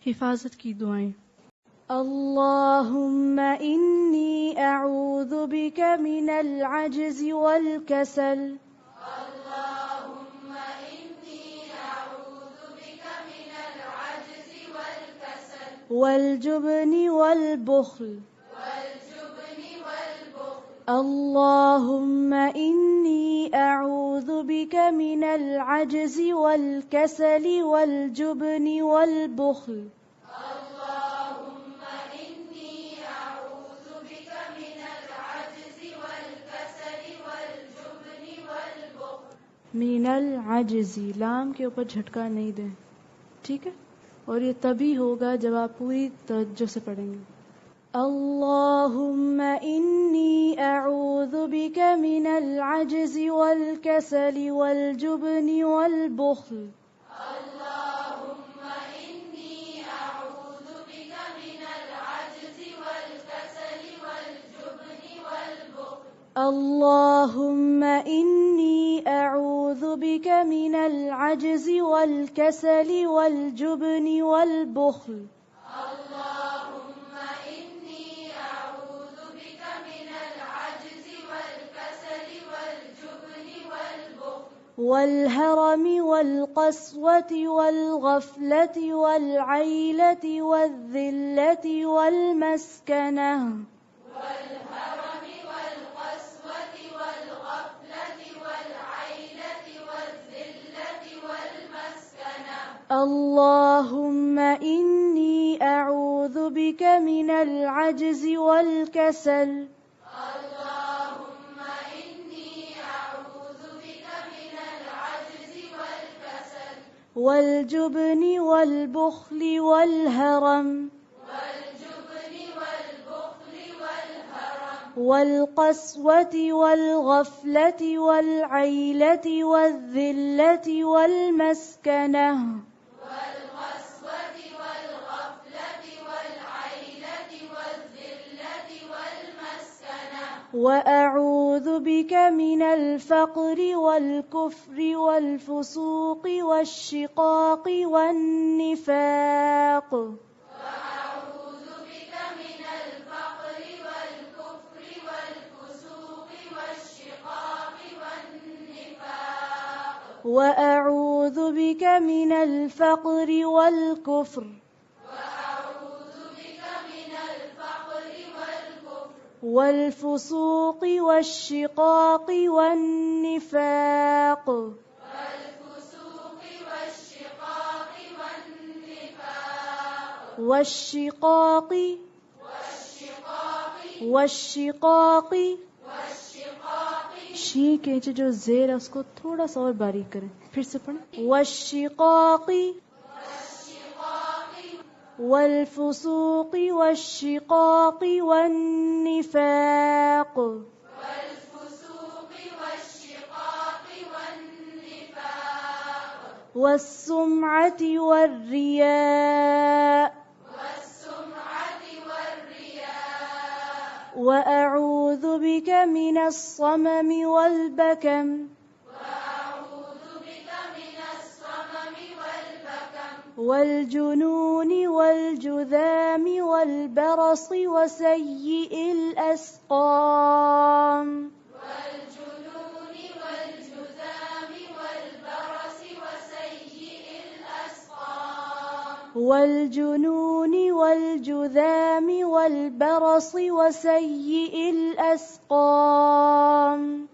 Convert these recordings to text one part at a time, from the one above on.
हिफाजत की दुआएं। अल्लाहुम्मा इन्नी अऊज़ु बिका मिनल अज्ज़ि वल कसल वल जुबनि वल बुख्ल अल्लाहुम्मा इन्नी अऊज़ु बिका मिनल अज्ज़ि वल कसल वल जुबनि वल बुख्ल मिनल आजिज़ी, लाम के ऊपर झटका नहीं दें, ठीक है। और ये तभी होगा जब आप पूरी तवज्जो से पढ़ेंगे। अल्लाहुम्मा इन्नी अऊज़ु बिका मिनल अज्ज़ि वल कसली वल जुबनि वल बुख्ल اللهم إني أعوذ بك من العجز والكسل والجبن والبخل اللهم إني أعوذ بك من العجز والكسل والجبن والبخل والهرم والقسوة والغفلة والعيلة والذلة والمسكنة اللهم إني أعوذ بك من العجز والكسل اللهم إني أعوذ بك من العجز والكسل والجبن والبخل والهرم والقسوة والغفلة والعيلة والذلة والمسكنة وأعوذ بك من الفقر والكفر والفسوق والشقاق والنفاق وأعوذ بك من الفقر والكفر والفسوق والشقاق والنفاق وأعوذ بك من الفقر والكفر والفسوق والشقاق والنفاق والشقاق शी के नीचे जो जेर है उसको थोड़ा सा और बारीक करें। फिर से पढ़ें। والشقاق والفسوق والشقاق والنفاق والسمعة والرياء وأعوذ بك من الصمم والبكم والجنون والجذام والبرص وسيء الأسقام والجنون والجذام والبرص وسيء الأسقام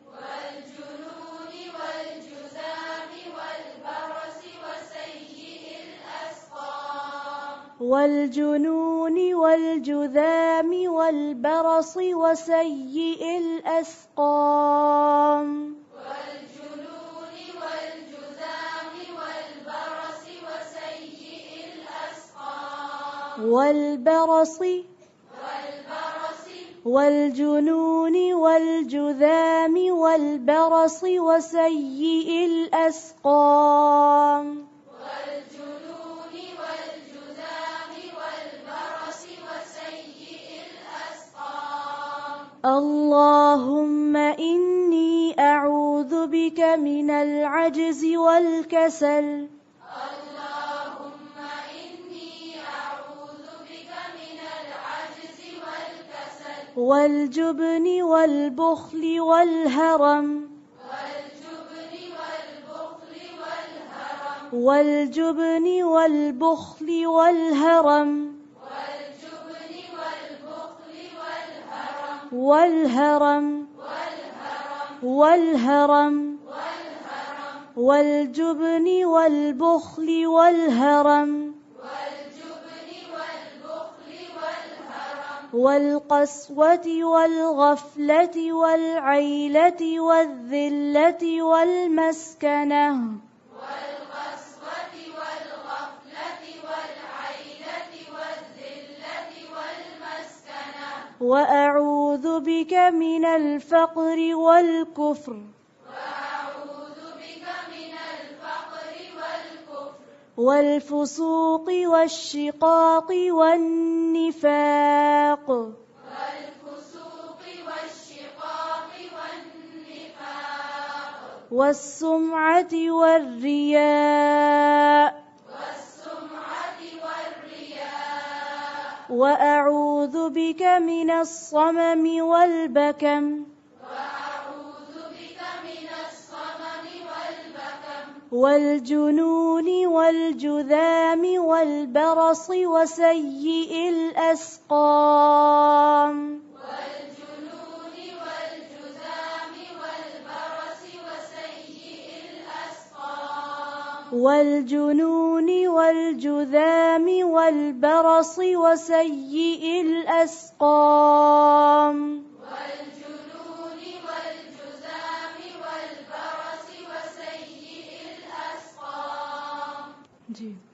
والجنون والجذام والبرص وسيء الأسقام والبرص والجنون والجذام والبرص وسيء الأسقام اللهم إني أعوذ بك من العجز والكسل اللهم إني والجبن والبخل والهرم والجبن والبخل والهرم والهرم والهرم والجبن والبخل والهرم والقسوة والغفلة والعيلة والذلة والمسكنة وأعوذ بك من الفقر والكفر والفسوق والشقاق والنفاق والسمعة والرياء وأعوذ بك من الصمم والبكم والجنون والجذام والبرص وسيء الأسقام والجنون والجذام والبرص وسيء الأسقام जी